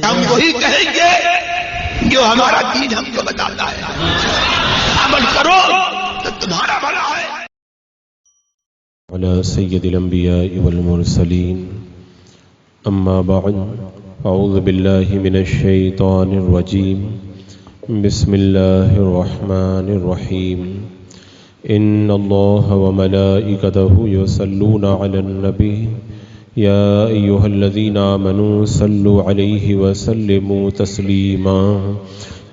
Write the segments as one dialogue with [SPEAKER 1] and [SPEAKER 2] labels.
[SPEAKER 1] ہم وہی کہیں گے جو ہمارا دین ہم کو بتاتا ہے، عمل کرو تو تمہارا بھلا ہے۔
[SPEAKER 2] على سيد الأنبياء والمرسلين أما بعد أعوذ بالله من الشيطان الرجيم بسم الله الرحمن الرحيم إن الله وملائكته يصلون على النبي يا أيها الذين آمنوا صلوا عليه وسلموا تسليما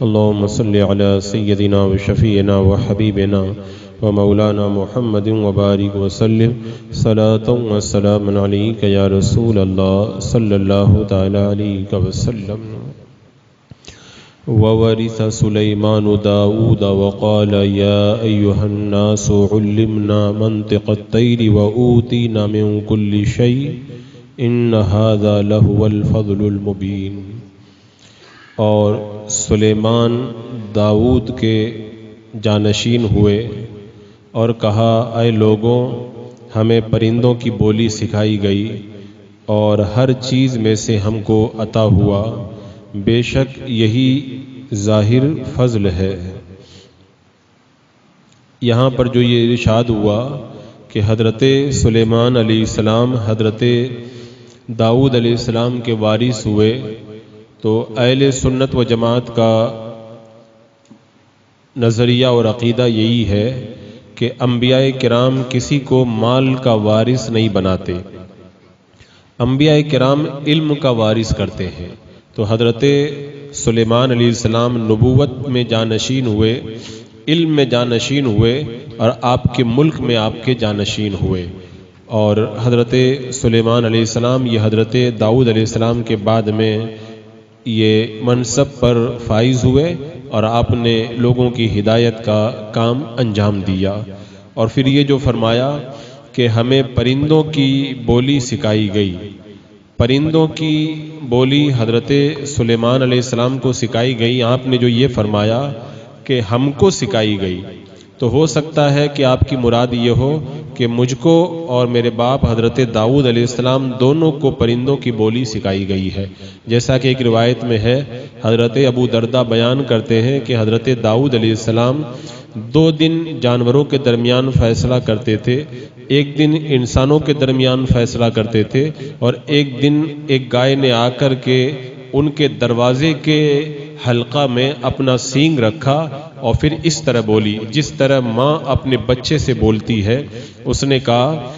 [SPEAKER 2] اللهم صل على سيدنا وشفيعنا وحبيبنا ومولانا محمد وبارك وسلم صلاة وسلام عليك يا رسول الله صلى الله تعالى عليك وسلم وورث سليمان داود وقال يا أيها الناس علمنا منطق الطير وأوتينا من كل شيء إن هذا لهو الفضل المبين۔ اور سلیمان داؤد کے جانشین ہوئے اور کہا اے لوگوں، ہمیں پرندوں کی بولی سکھائی گئی اور ہر چیز میں سے ہم کو عطا ہوا، بے شک یہی ظاہر فضل ہے۔ یہاں پر جو یہ ارشاد ہوا کہ حضرت سلیمان علیہ السلام حضرت داؤد علیہ السلام کے وارث ہوئے، تو اہل سنت و جماعت کا نظریہ اور عقیدہ یہی ہے کہ انبیاء کرام کسی کو مال کا وارث نہیں بناتے، انبیاء کرام علم کا وارث کرتے ہیں۔ تو حضرت سلیمان علیہ السلام نبوت میں جانشین ہوئے، علم میں جانشین ہوئے اور آپ کے ملک میں آپ کے جانشین ہوئے، اور حضرت سلیمان علیہ السلام یہ حضرت داؤد علیہ السلام کے بعد میں یہ منصب پر فائز ہوئے اور آپ نے لوگوں کی ہدایت کا کام انجام دیا۔ اور پھر یہ جو فرمایا کہ ہمیں پرندوں کی بولی سکھائی گئی، پرندوں کی بولی حضرت سلیمان علیہ السلام کو سکھائی گئی، آپ نے جو یہ فرمایا کہ ہم کو سکھائی گئی، تو ہو سکتا ہے کہ آپ کی مراد یہ ہو کہ مجھ کو اور میرے باپ حضرت داؤد علیہ السلام دونوں کو پرندوں کی بولی سکھائی گئی ہے۔ جیسا کہ ایک روایت میں ہے، حضرت ابو دردہ بیان کرتے ہیں کہ حضرت داؤد علیہ السلام 2 دن جانوروں کے درمیان فیصلہ کرتے تھے، ایک دن انسانوں کے درمیان فیصلہ کرتے تھے، اور ایک دن ایک گائے نے آ کر کے ان کے دروازے کے حلقہ میں اپنا سینگ رکھا اور پھر اس طرح بولی جس طرح ماں اپنے بچے سے بولتی ہے۔ اس نے کہا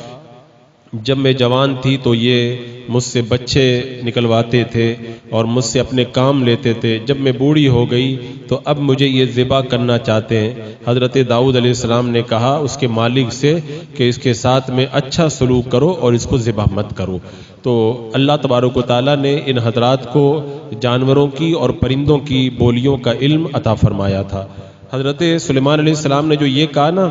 [SPEAKER 2] جب میں جوان تھی تو یہ مجھ سے بچے نکلواتے تھے اور مجھ سے اپنے کام لیتے تھے، جب میں بوڑھی ہو گئی تو اب مجھے یہ ذبح کرنا چاہتے ہیں۔ حضرت داؤد علیہ السلام نے کہا اس کے مالک سے کہ اس کے ساتھ میں اچھا سلوک کرو اور اس کو ذبح مت کرو۔ تو اللہ تبارک و تعالیٰ نے ان حضرات کو جانوروں کی اور پرندوں کی بولیوں کا علم عطا فرمایا تھا۔ حضرت سلیمان علیہ السلام نے جو یہ کہا نا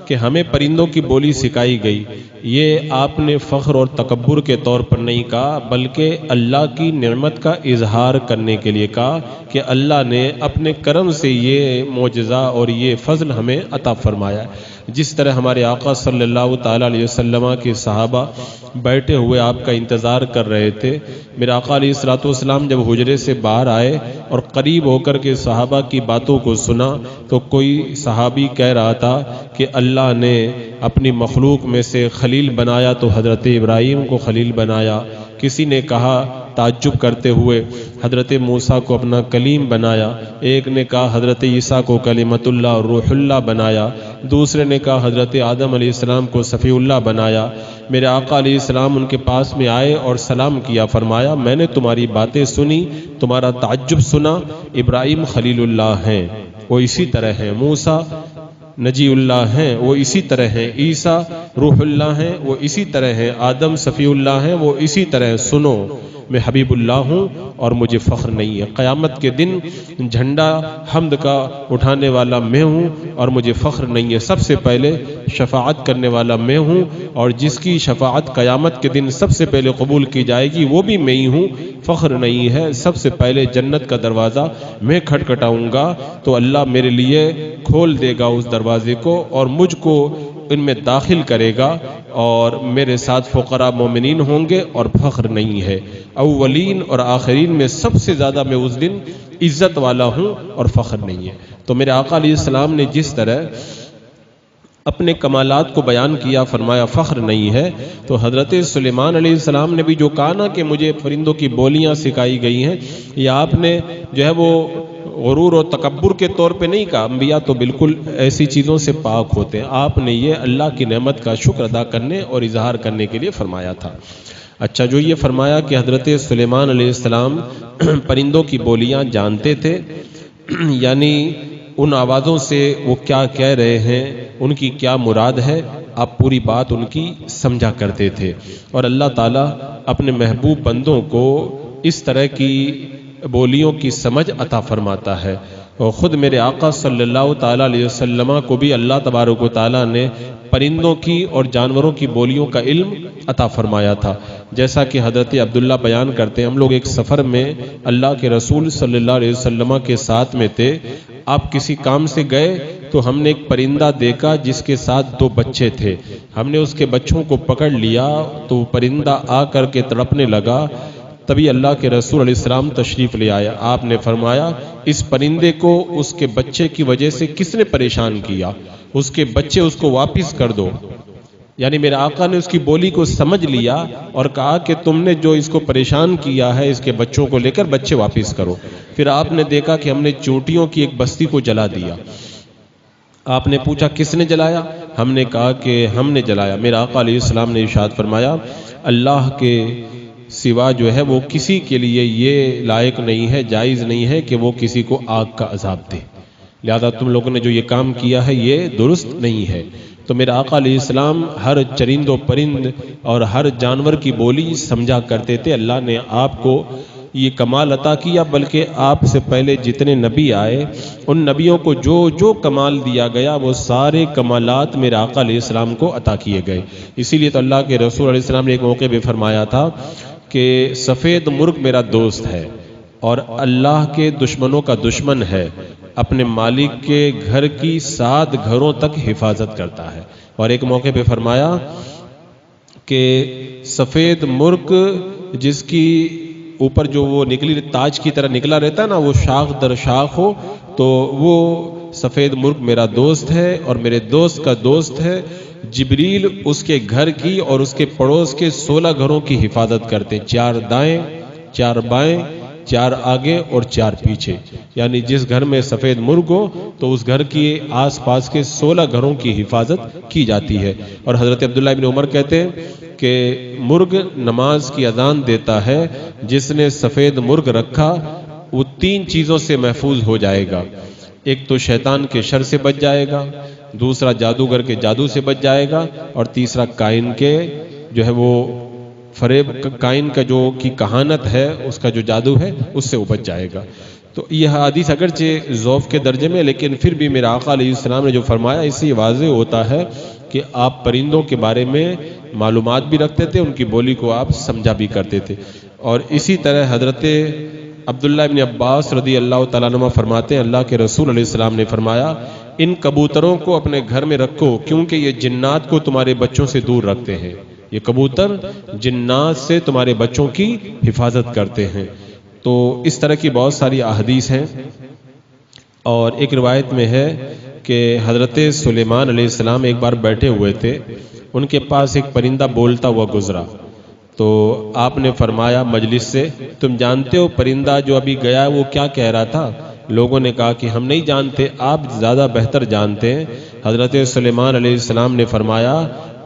[SPEAKER 2] کہ ہمیں پرندوں کی بولی سکھائی گئی، یہ آپ نے فخر اور تکبر کے طور پر نہیں کہا، بلکہ اللہ کی نعمت کا اظہار کرنے کے لیے کہا کہ اللہ نے اپنے کرم سے یہ معجزہ اور یہ فضل ہمیں عطا فرمایا۔ جس طرح ہمارے آقا صلی اللہ تعالیٰ علیہ وسلم کے صحابہ بیٹھے ہوئے آپ کا انتظار کر رہے تھے، میرے آقا علیہ السلام جب حجرے سے باہر آئے اور قریب ہو کر کے صحابہ کی باتوں کو سنا تو کوئی صحابی کہہ رہا تھا کہ اللہ نے اپنی مخلوق میں سے خلیل بنایا تو حضرت ابراہیم کو خلیل بنایا، کسی نے کہا تعجب کرتے ہوئے حضرت موسیٰ کو اپنا کلیم بنایا، ایک نے کہا حضرت عیسیٰ کو کلمت اللہ اور روح اللہ بنایا، دوسرے نے کہا حضرت آدم علیہ السلام کو صفی اللہ بنایا۔ میرے آقا علیہ السلام ان کے پاس میں آئے اور سلام کیا، فرمایا میں نے تمہاری باتیں سنی، تمہارا تعجب سنا، ابراہیم خلیل اللہ ہیں وہ اسی طرح ہیں، موسیٰ نجی اللہ ہیں وہ اسی طرح ہیں، عیسیٰ روح اللہ ہیں وہ اسی طرح ہیں، آدم صفی اللہ ہیں وہ اسی طرح، سنو میں حبیب اللہ ہوں اور مجھے فخر نہیں ہے، قیامت کے دن جھنڈا حمد کا اٹھانے والا میں ہوں اور مجھے فخر نہیں ہے، سب سے پہلے شفاعت کرنے والا میں ہوں اور جس کی شفاعت قیامت کے دن سب سے پہلے قبول کی جائے گی وہ بھی میں ہی ہوں، فخر نہیں ہے، سب سے پہلے جنت کا دروازہ میں کھٹکھٹاؤں گا تو اللہ میرے لیے کھول دے گا اس دروازے کو اور مجھ کو ان میں داخل کرے گا اور میرے ساتھ فقراء مومنین ہوں گے اور فخر نہیں ہے. اولین اور آخرین میں سب سے زیادہ میں اس دن عزت والا ہوں اور فخر نہیں ہے. تو میرے آقا علیہ السلام نے جس طرح اپنے کمالات کو بیان کیا، فرمایا فخر نہیں ہے، تو حضرت سلیمان علیہ السلام نے بھی جو کہا نا کہ مجھے پرندوں کی بولیاں سکھائی گئی ہیں، یہ آپ نے جو ہے وہ غرور و تکبر کے طور پہ نہیں کہا. انبیاء تو بالکل ایسی چیزوں سے پاک ہوتے ہیں. آپ نے یہ اللہ کی نعمت کا شکر ادا کرنے اور اظہار کرنے کے لیے فرمایا تھا. اچھا، جو یہ فرمایا کہ حضرت سلیمان علیہ السلام پرندوں کی بولیاں جانتے تھے، یعنی ان آوازوں سے وہ کیا کہہ رہے ہیں، ان کی کیا مراد ہے، آپ پوری بات ان کی سمجھا کرتے تھے. اور اللہ تعالیٰ اپنے محبوب بندوں کو اس طرح کی بولیوں کی سمجھ عطا فرماتا ہے. اور خود میرے آقا صلی اللہ تعالیٰ علیہ وسلم کو بھی اللہ تبارک و تعالیٰ نے پرندوں کی اور جانوروں کی بولیوں کا علم عطا فرمایا تھا. جیسا کہ حضرت عبداللہ بیان کرتے ہیں، ہم لوگ ایک سفر میں اللہ کے رسول صلی اللہ علیہ وسلم کے ساتھ میں تھے. آپ کسی کام سے گئے تو ہم نے ایک پرندہ دیکھا جس کے ساتھ 2 بچے تھے. ہم نے اس کے بچوں کو پکڑ لیا تو پرندہ آ کر کے تڑپنے لگا. تبھی اللہ کے رسول علیہ السلام تشریف لے آیا. آپ نے فرمایا اس پرندے کو اس کے بچے کی وجہ سے کس نے پریشان کیا، اس کے بچے اس کو واپس کر دو. یعنی میرے آقا نے اس کی بولی کو سمجھ لیا اور کہا کہ تم نے جو اس کو پریشان کیا ہے اس کے بچوں کو لے کر بچے واپس کرو. پھر آپ نے دیکھا کہ ہم نے چونٹیوں کی ایک بستی کو جلا دیا. آپ نے پوچھا کس نے جلایا؟ ہم نے کہا کہ ہم نے جلایا. میرے آقا علیہ السلام نے ارشاد فرمایا اللہ کے سوا جو ہے وہ کسی کے لیے یہ لائق نہیں ہے، جائز نہیں ہے کہ وہ کسی کو آگ کا عذاب دے، لہذا تم لوگوں نے جو یہ کام کیا ہے یہ درست نہیں ہے. تو میرے آقا علیہ السلام ہر چرند و پرند اور ہر جانور کی بولی سمجھا کرتے تھے. اللہ نے آپ کو یہ کمال عطا کیا، بلکہ آپ سے پہلے جتنے نبی آئے ان نبیوں کو جو جو کمال دیا گیا وہ سارے کمالات میرے آقا علیہ السلام کو عطا کیے گئے. اسی لیے تو اللہ کے رسول علیہ السلام نے ایک موقع پہ فرمایا تھا کہ سفید مرغ میرا دوست ہے اور اللہ کے دشمنوں کا دشمن ہے، اپنے مالک کے گھر کی 7 گھروں تک حفاظت کرتا ہے. اور ایک موقع پہ فرمایا کہ سفید مرغ جس کی اوپر جو وہ نکلی تاج کی طرح نکلا رہتا ہے نا، وہ شاخ در شاخ ہو، تو وہ سفید مرغ میرا دوست ہے اور میرے دوست کا دوست ہے. جبریل اس کے گھر کی اور اس کے پڑوس کے 16 گھروں کی حفاظت کرتے ہیں، 4 دائیں 4 بائیں 4 آگے اور 4 پیچھے. یعنی جس گھر میں سفید مرغ ہو تو اس گھر کی آس پاس کے 16 گھروں کی حفاظت کی جاتی ہے. اور حضرت عبداللہ ابن عمر کہتے ہیں کہ مرغ نماز کی اذان دیتا ہے، جس نے سفید مرغ رکھا وہ 3 چیزوں سے محفوظ ہو جائے گا. ایک تو شیطان کے شر سے بچ جائے گا، دوسرا جادوگر کے جادو سے بچ جائے گا، اور تیسرا کائن کے جو ہے وہ فریب، کائن کا جو کی کہانت ہے اس کا جو جادو ہے اس سے بچ جائے گا. تو یہ حدیث اگرچہ ضعف کے درجے میں، لیکن پھر بھی میرا آقا علیہ السلام نے جو فرمایا اس سے واضح ہوتا ہے کہ آپ پرندوں کے بارے میں معلومات بھی رکھتے تھے، ان کی بولی کو آپ سمجھا بھی کرتے تھے. اور اسی طرح حضرت عبداللہ ابن عباس رضی اللہ تعالیٰ عنہ فرماتے ہیں اللہ کے رسول علیہ السلام نے فرمایا ان کبوتروں کو اپنے گھر میں رکھو کیونکہ یہ جنات کو تمہارے بچوں سے دور رکھتے ہیں. یہ کبوتر جنات سے تمہارے بچوں کی حفاظت کرتے ہیں. تو اس طرح کی بہت ساری احادیث ہیں. اور ایک روایت میں ہے کہ حضرت سلیمان علیہ السلام ایک بار بیٹھے ہوئے تھے، ان کے پاس ایک پرندہ بولتا ہوا گزرا. تو آپ نے فرمایا مجلس سے تم جانتے ہو پرندہ جو ابھی گیا وہ کیا کہہ رہا تھا؟ لوگوں نے کہا کہ ہم نہیں جانتے، آپ زیادہ بہتر جانتے ہیں. حضرت سلیمان علیہ السلام نے فرمایا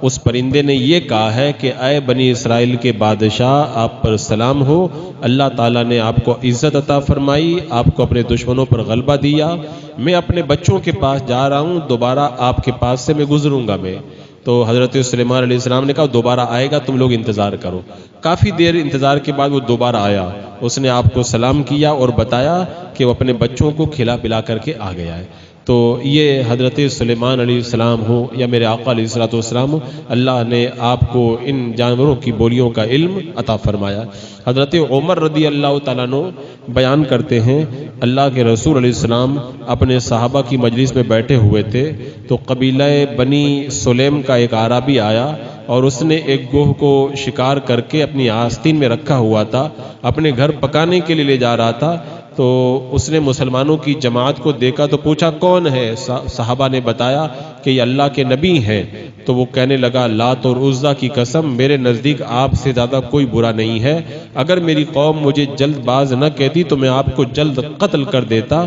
[SPEAKER 2] اس پرندے نے یہ کہا ہے کہ اے بنی اسرائیل کے بادشاہ آپ پر سلام ہو، اللہ تعالیٰ نے آپ کو عزت عطا فرمائی، آپ کو اپنے دشمنوں پر غلبہ دیا، میں اپنے بچوں کے پاس جا رہا ہوں، دوبارہ آپ کے پاس سے میں گزروں گا میں. تو حضرت سلیمان علیہ السلام نے کہا دوبارہ آئے گا، تم لوگ انتظار کرو. کافی دیر انتظار کے بعد وہ دوبارہ آیا، اس نے آپ کو سلام کیا اور بتایا کہ وہ اپنے بچوں کو کھلا پلا کر کے آ گیا ہے. تو یہ حضرت سلیمان علیہ السلام ہو یا میرے آقا علیہ السلام ہو، اللہ نے آپ کو ان جانوروں کی بولیوں کا علم عطا فرمایا. حضرت عمر رضی اللہ تعالیٰ عنہ بیان کرتے ہیں اللہ کے رسول علیہ السلام اپنے صحابہ کی مجلس میں بیٹھے ہوئے تھے تو قبیلہ بنی سلیم کا ایک اعرابی آیا اور اس نے ایک گوہ کو شکار کر کے اپنی آستین میں رکھا ہوا تھا، اپنے گھر پکانے کے لیے لے جا رہا تھا۔ تو اس نے مسلمانوں کی جماعت کو دیکھا تو پوچھا کون ہے؟ صحابہ نے بتایا کہ یہ اللہ کے نبی ہیں۔ تو وہ کہنے لگا لات اور عزا کی قسم، میرے نزدیک آپ سے زیادہ کوئی برا نہیں ہے، اگر میری قوم مجھے جلد باز نہ کہتی تو میں آپ کو جلد قتل کر دیتا۔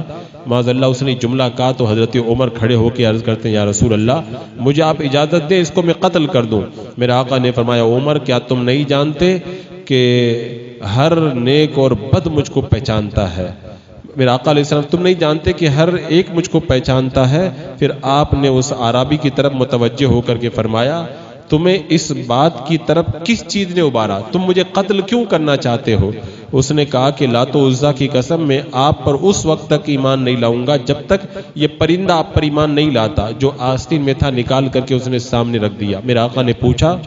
[SPEAKER 2] معاذ اللہ اس نے جملہ کہا تو حضرت عمر کھڑے ہو کے عرض کرتے ہیں یا رسول اللہ مجھے آپ اجازت دیں، اس کو میں قتل کر دوں۔ میرے آقا نے فرمایا عمر کیا تم نہیں جانتے کہ ہر نیک اور بد مجھ کو پہچانتا ہے؟ میرے آقا علیہ السلام تم نہیں جانتے کہ ہر ایک مجھ کو پہچانتا ہے؟ پھر آپ نے اس عرابی کی طرف متوجہ ہو کر کے فرمایا تمہیں اس بات کی طرف کس چیز نے ابھارا؟ تم مجھے قتل کیوں کرنا چاہتے ہو؟ اس نے کہا کہ لات و عزا کی قسم میں آپ پر اس وقت تک ایمان نہیں لاؤں گا جب تک یہ پرندہ آپ پر ایمان نہیں لاتا۔ جو آستین میں تھا نکال کر کے اس نے سامنے رکھ دیا۔ میرے آقا نے پوچھا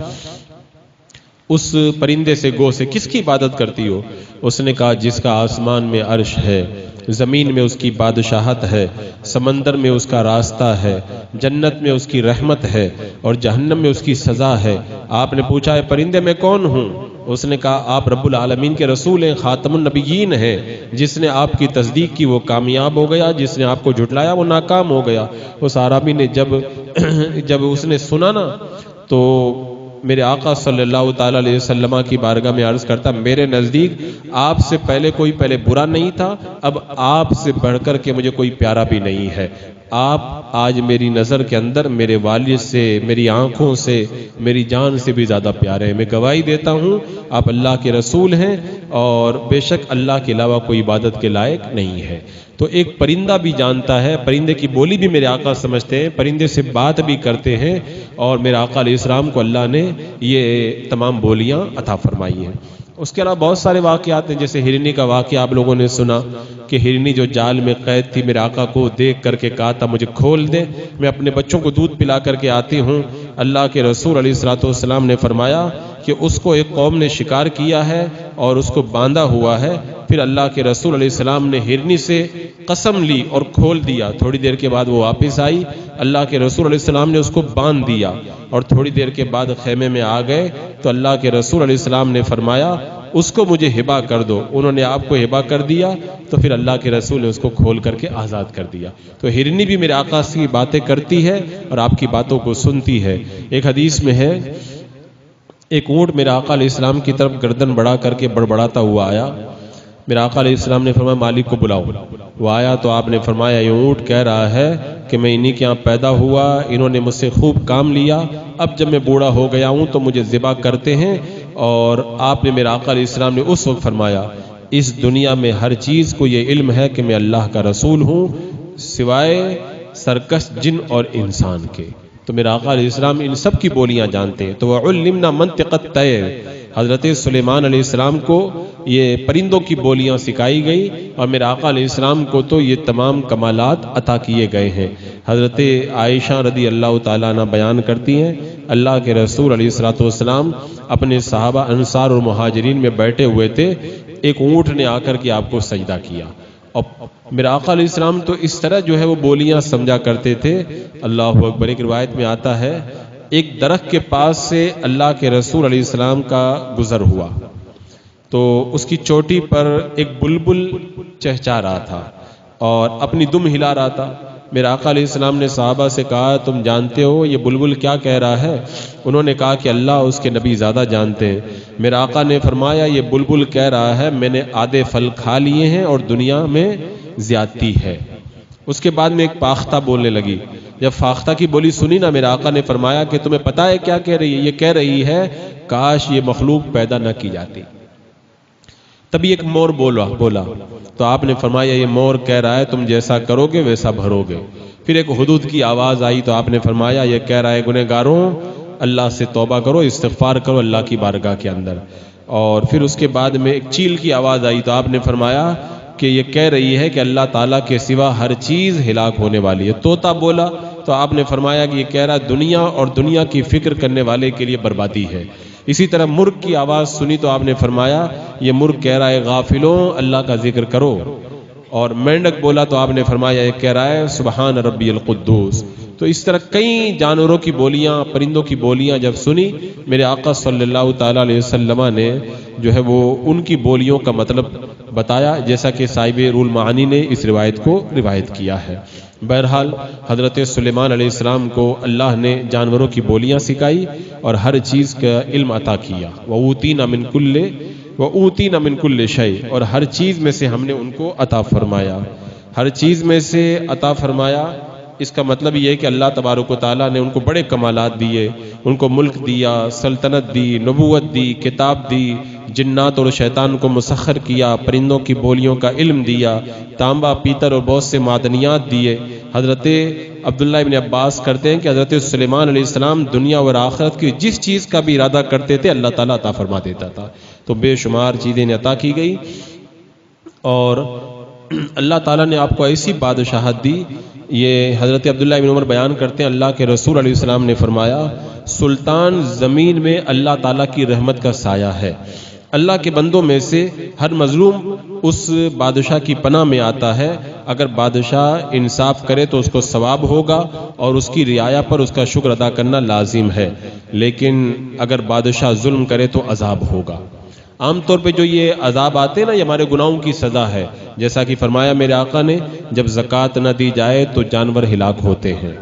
[SPEAKER 2] اس پرندے سے گو سے کس کی عبادت کرتی ہو؟ اس نے کہا جس کا آسمان میں عرش ہے، زمین میں اس کی بادشاہت ہے، سمندر میں اس کا راستہ ہے، جنت میں اس کی رحمت ہے اور جہنم میں اس کی سزا ہے۔ آپ نے پوچھا ہے پرندے میں کون ہوں؟ اس نے کہا آپ رب العالمین کے رسول ہیں، خاتم النبیین ہیں، جس نے آپ کی تصدیق کی وہ کامیاب ہو گیا، جس نے آپ کو جھٹلایا وہ ناکام ہو گیا۔ اس عربی نے جب اس نے سنا نا تو میرے آقا صلی اللہ تعالیٰ علیہ وسلم کی بارگاہ میں عرض کرتا میرے نزدیک آپ سے پہلے کوئی برا نہیں تھا، اب آپ سے بڑھ کر کے مجھے کوئی پیارا بھی نہیں ہے۔ آپ آج میری نظر کے اندر میرے والد سے، میری آنکھوں سے، میری جان سے بھی زیادہ پیارے ہیں۔ میں گواہی دیتا ہوں آپ اللہ کے رسول ہیں اور بے شک اللہ کے علاوہ کوئی عبادت کے لائق نہیں ہے۔ تو ایک پرندہ بھی جانتا ہے، پرندے کی بولی بھی میرے آقا سمجھتے ہیں، پرندے سے بات بھی کرتے ہیں، اور میرے آقا علیہ السلام کو اللہ نے یہ تمام بولیاں عطا فرمائی ہیں۔ اس کے علاوہ بہت سارے واقعات ہیں، جیسے ہرنی کا واقعہ آپ لوگوں نے سنا کہ ہرنی جو جال میں قید تھی میرے آقا کو دیکھ کر کے کہا تھا مجھے کھول دے، میں اپنے بچوں کو دودھ پلا کر کے آتی ہوں۔ اللہ کے رسول علیہ السلام نے فرمایا کہ اس کو ایک قوم نے شکار کیا ہے اور اس کو باندھا ہوا ہے۔ پھر اللہ کے رسول علیہ السلام نے ہرنی سے قسم لی اور کھول دیا، تھوڑی دیر کے بعد وہ واپس آئی، اللہ کے رسول علیہ السلام نے اس کو باندھ دیا اور تھوڑی دیر کے بعد خیمے میں آ گئے تو اللہ کے رسول علیہ السلام نے فرمایا اس کو مجھے ہبا کر دو۔ انہوں نے آپ کو ہبا کر دیا تو پھر اللہ کے رسول نے اس کو کھول کر کے آزاد کر دیا۔ تو ہرنی بھی میرے آقا سے باتیں کرتی ہے اور آپ کی باتوں کو سنتی ہے۔ ایک حدیث میں ہے ایک اونٹ میرے آقا علیہ السلام کی طرف گردن بڑھا کر کے بڑبڑاتا ہوا آیا۔ میرے آقا علیہ السلام نے فرمایا مالک کو بلاؤ۔ وہ آیا تو آپ نے فرمایا یہ اونٹ کہہ رہا ہے کہ میں انہی کے یہاں پیدا ہوا، انہوں نے مجھ سے خوب کام لیا، اب جب میں بوڑھا ہو گیا ہوں تو مجھے ذبح کرتے ہیں۔ اور آپ نے میرے آقا علیہ السلام نے اس وقت فرمایا اس دنیا میں ہر چیز کو یہ علم ہے کہ میں اللہ کا رسول ہوں سوائے سرکش جن اور انسان کے۔ تو میرے آقا علیہ السلام ان سب کی بولیاں جانتے ہیں۔ تو وَعُلِّمْنَا مَنْطِقَ الطَّيْرِ، حضرت سلیمان علیہ السلام کو یہ پرندوں کی بولیاں سکھائی گئی اور میرے آقا علیہ السلام کو تو یہ تمام کمالات عطا کیے گئے ہیں۔ حضرت عائشہ رضی اللہ تعالیٰ عنہ بیان کرتی ہیں اللہ کے رسول علیہ السلام اپنے صحابہ انصار اور مہاجرین میں بیٹھے ہوئے تھے، ایک اونٹ نے آ کر کے آپ کو سجدہ کیا اور میرے آقا علیہ السلام تو اس طرح جو ہے وہ بولیاں سمجھا کرتے تھے۔ اللہ اکبر۔ ایک روایت میں آتا ہے ایک درخت کے پاس سے اللہ کے رسول علیہ السلام کا گزر ہوا تو اس کی چوٹی پر ایک بلبل چہچا رہا تھا اور اپنی دم ہلا رہا تھا۔ میرے آقا علیہ السلام نے صحابہ سے کہا تم جانتے ہو یہ بلبل کیا کہہ رہا ہے؟ انہوں نے کہا کہ اللہ اس کے نبی زیادہ جانتے ہیں۔ میرے آقا نے فرمایا یہ بلبل کہہ رہا ہے میں نے آدھے پھل کھا لیے ہیں اور دنیا میں زیادتی ہے۔ اس کے بعد میں ایک فاختہ بولنے لگی، جب فاختہ کی بولی سنی نا میرے آقا نے فرمایا کہ تمہیں پتہ ہے کیا کہہ رہی ہے؟ یہ کہہ رہی ہے کاش یہ مخلوق پیدا نہ کی جاتی۔ تبھی ایک مور بولا تو آپ نے فرمایا یہ مور کہہ رہا ہے تم جیسا کرو گے ویسا بھرو گے۔ پھر ایک حدود کی آواز آئی تو آپ نے فرمایا یہ کہہ رہا ہے گنہگاروں اللہ سے توبہ کرو، استغفار کرو اللہ کی بارگاہ کے اندر۔ اور پھر اس کے بعد میں ایک چیل کی آواز آئی تو آپ نے فرمایا کہ یہ کہہ رہی ہے کہ اللہ تعالیٰ کے سوا ہر چیز ہلاک ہونے والی ہے۔ طوطا بولا تو آپ نے فرمایا کہ یہ کہہ رہا دنیا اور دنیا کی فکر کرنے والے کے لیے بربادی ہے۔ اسی طرح مرغ کی آواز سنی تو آپ نے فرمایا یہ مرغ کہہ رہا ہے غافلوں اللہ کا ذکر کرو۔ اور مینڈک بولا تو آپ نے فرمایا ایک کہہ رہا ہے سبحان ربی القدوس. تو اس طرح کئی جانوروں کی بولیاں، پرندوں کی بولیاں جب سنی، میرے آقا صلی اللہ تعالیٰ علیہ وسلم نے جو ہے وہ ان کی بولیوں کا مطلب بتایا، جیسا کہ صاحب روح المعانی نے اس روایت کو روایت کیا ہے. بہرحال حضرت سلیمان علیہ السلام کو اللہ نے جانوروں کی بولیاں سکھائی اور ہر چیز کا علم عطا کیا. وَأُوتِينَ مِن كُلِّ شَيْءٍ، اور ہر چیز میں سے ہم نے ان کو عطا فرمایا. ہر چیز میں سے عطا فرمایا، اس کا مطلب یہ ہے کہ اللہ تبارک و تعالیٰ نے ان کو بڑے کمالات دیے، ان کو ملک دیا، سلطنت دی، نبوت دی، کتاب دی، جنات اور شیطان کو مسخر کیا، پرندوں کی بولیوں کا علم دیا، تانبا پیتر اور بہت سے معدنیات دیے. حضرت عبداللہ ابن عباس کرتے ہیں کہ حضرت سلیمان علیہ السلام دنیا اور آخرت کی جس چیز کا بھی ارادہ کرتے تھے اللہ تعالیٰ عطا فرما دیتا تھا. تو بے شمار چیزیں عطا کی گئی، اور اللہ تعالیٰ نے آپ کو ایسی بادشاہت دی. یہ حضرت عبداللہ ابن عمر بیان کرتے ہیں اللہ کے رسول علیہ السلام نے فرمایا سلطان زمین میں اللہ تعالیٰ کی رحمت کا سایہ ہے. اللہ کے بندوں میں سے ہر مظلوم اس بادشاہ کی پناہ میں آتا ہے. اگر بادشاہ انصاف کرے تو اس کو ثواب ہوگا اور اس کی رعایا پر اس کا شکر ادا کرنا لازم ہے، لیکن اگر بادشاہ ظلم کرے تو عذاب ہوگا. عام طور پہ جو یہ عذاب آتے ہیں نا، یہ ہمارے گناہوں کی سزا ہے. جیسا کہ فرمایا میرے آقا نے جب زکوٰۃ نہ دی جائے تو جانور ہلاک ہوتے ہیں،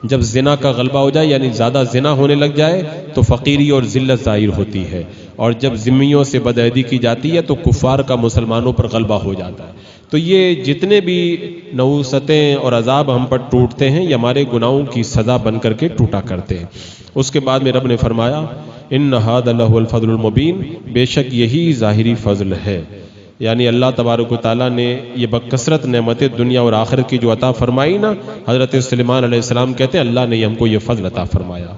[SPEAKER 2] جب زنا کا غلبہ ہو جائے یعنی زیادہ زنا ہونے لگ جائے تو فقیری اور ذلت ظاہر ہوتی ہے، اور جب ذمیوں سے بدعہدی کی جاتی ہے تو کفار کا مسلمانوں پر غلبہ ہو جاتا ہے. تو یہ جتنے بھی نحوستیں اور عذاب ہم پر ٹوٹتے ہیں یہ ہمارے گناہوں کی سزا بن کر کے ٹوٹا کرتے ہیں. اس کے بعد میں رب نے فرمایا ان ھذا لہو الفضل المبین، بے شک یہی ظاہری فضل ہے. یعنی اللہ تبارک و تعالیٰ نے یہ بکثرت نعمتیں دنیا اور آخرت کی جو عطا فرمائی نا، حضرت سلیمان علیہ السلام کہتے ہیں اللہ نے ہم کو یہ فضل عطا فرمایا.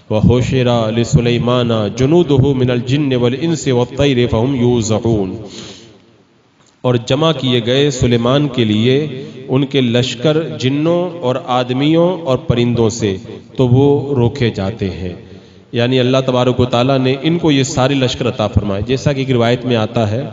[SPEAKER 2] وَحُشِرَ لِسُلَيْمَانَ جُنُودُهُ مِنَ الْجِنِّ وَالْإِنسِ وَالطَّيْرِ فَهُمْ يُوزَعُونَ، اور جمع کیے گئے سلیمان کے لیے ان کے لشکر جنوں اور آدمیوں اور پرندوں سے تو وہ روکے جاتے ہیں. یعنی اللہ تبارک و تعالیٰ نے ان کو یہ سارے لشکر عطا فرمائے. جیسا کہ ایک روایت میں آتا ہے،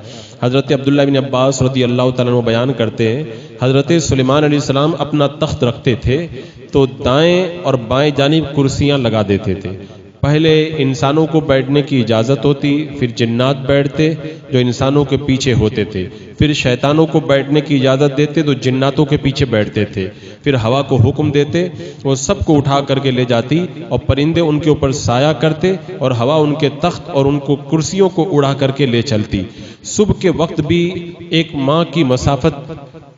[SPEAKER 2] حضرت عبداللہ بن عباس رضی اللہ تعالیٰ عنہ بیان کرتے ہیں حضرت سلیمان علیہ السلام اپنا تخت رکھتے تھے تو دائیں اور بائیں جانب کرسیاں لگا دیتے تھے. پہلے انسانوں کو بیٹھنے کی اجازت ہوتی، پھر جنات بیٹھتے جو انسانوں کے پیچھے ہوتے تھے، پھر شیطانوں کو بیٹھنے کی اجازت دیتے تو جناتوں کے پیچھے بیٹھتے تھے، پھر ہوا کو حکم دیتے وہ سب کو اٹھا کر کے لے جاتی اور پرندے ان کے اوپر سایہ کرتے اور ہوا ان کے تخت اور ان کو کرسیوں کو اڑا کر کے لے چلتی. صبح کے وقت بھی ایک ماہ کی مسافت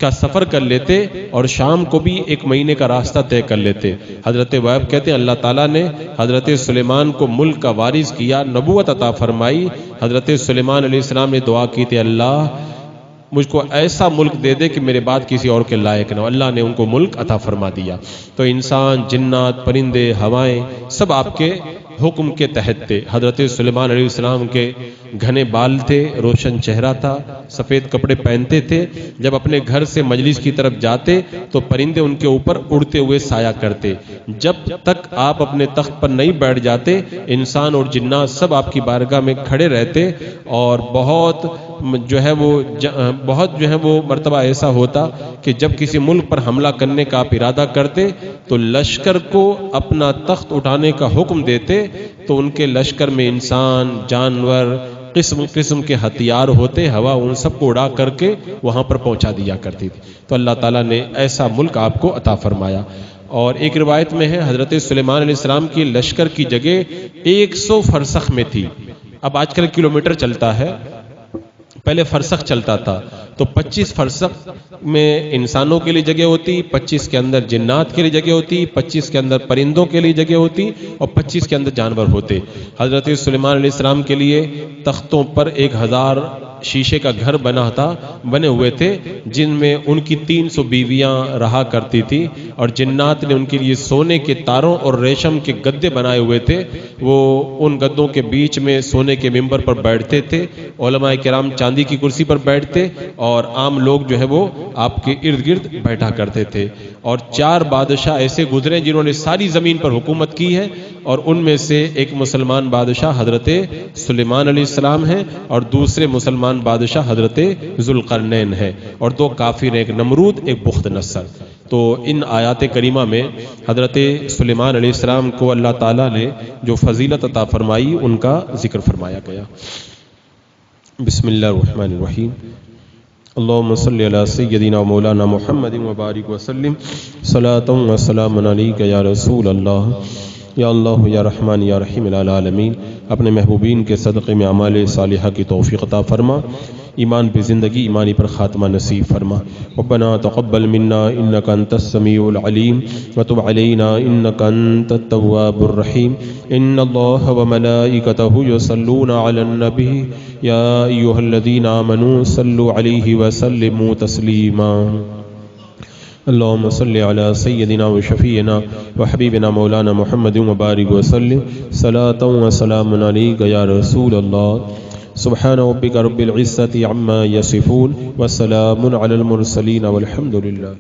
[SPEAKER 2] کا سفر کر لیتے اور شام کو بھی 1 مہینے کا راستہ طے کر لیتے. حضرت وہب کہتے ہیں اللہ تعالیٰ نے حضرت سلیمان کو ملک کا وارث کیا، نبوت عطا فرمائی. حضرت سلیمان علیہ السلام نے دعا کی تھی اللہ مجھ کو ایسا ملک دے دے کہ میرے بعد کسی اور کے لائق نہ ہو. اللہ نے ان کو ملک عطا فرما دیا. تو انسان، جنات، پرندے، ہوائیں سب آپ کے حکم کے تحت تھے. حضرت سلیمان علیہ السلام کے گھنے بال تھے، روشن چہرہ تھا، سفید کپڑے پہنتے تھے. جب اپنے گھر سے مجلس کی طرف جاتے تو پرندے ان کے اوپر اڑتے ہوئے سایہ کرتے. جب تک آپ اپنے تخت پر نہیں بیٹھ جاتے انسان اور جنات سب آپ کی بارگاہ میں کھڑے رہتے. اور بہت جو ہے وہ مرتبہ ایسا ہوتا کہ جب کسی ملک پر حملہ کرنے کا آپ ارادہ کرتے تو لشکر کو اپنا تخت اٹھانے کا حکم دیتے تو ان کے لشکر میں انسان، جانور، قسم قسم کے ہتھیار ہوتے، ہوا ان سب کو اڑا کر کے وہاں پر پہنچا دیا کرتی تھی. تو اللہ تعالیٰ نے ایسا ملک آپ کو عطا فرمایا. اور ایک روایت میں ہے حضرت سلیمان علیہ السلام کی لشکر کی جگہ 100 فرسخ میں تھی. اب آج کل کلومیٹر چلتا ہے، پہلے فرسخ چلتا تھا. تو 25 فرسخ میں انسانوں کے لیے جگہ ہوتی، 25 کے اندر جنات کے لیے جگہ ہوتی، 25 کے اندر پرندوں کے لیے جگہ ہوتی اور 25 کے اندر جانور ہوتے. حضرت سلیمان علیہ السلام کے لیے تختوں پر 1000 شیشے کا گھر بنے ہوئے تھے جن میں ان کی 300 بیویاں رہا کرتی تھی. اور جنات نے ان کے لیے سونے کے تاروں اور ریشم کے گدے بنائے ہوئے تھے. وہ ان گدوں کے بیچ میں سونے کے ممبر پر بیٹھتے تھے. علماء کرام چاندی کی کرسی پر بیٹھتے اور عام لوگ جو ہے وہ آپ کے ارد گرد بیٹھا کرتے تھے، اور 4 بادشاہ ایسے گزرے جنہوں نے ساری زمین پر حکومت کی ہے، اور ان میں سے ایک مسلمان بادشاہ حضرت سلیمان علیہ السلام ہیں، اور دوسرے مسلمان بادشاہ حضرت ذوالقرنین ہے، اور 2 کافر، ایک نمرود ایک بخت نصر۔ تو ان آیات کریمہ میں حضرت سلیمان علیہ السلام کو اللہ تعالیٰ نے جو فضیلت عطا فرمائی ان کا ذکر فرمایا گیا۔ بسم اللہ الرحمن الرحیم، اللہم صلی علی سیدنا مولانا محمد وبارک وسلم، صلاۃ و سلام علیک یا رسول اللہ، یا اللہ یا رحمان یا رحیم العالمین۔ اپنے محبوبین کے صدقے میں اعمال صالحہ کی توفیق عطا فرما، ایمان پہ زندگی، ایمانی پر خاتمہ نصیب فرما۔ ربنا تقبل منا انک انت السمیع العلیم وتب علینا انک انت التواب الرحیم۔ ان اللہ وملائکتہ یصلون علی النبی یا ایھا الذین آمنوا صلوا علیہ وسلموا تسلیما۔ اللہم صلی علی سیدنا و شفیعنا و حبیبنا مولانا محمد وبارک وسلم، صلاۃ و سلام علیک یا رسول اللہ۔ سبحان ربک رب العزة عما یصفون وسلام علی المرسلین والحمد للہ۔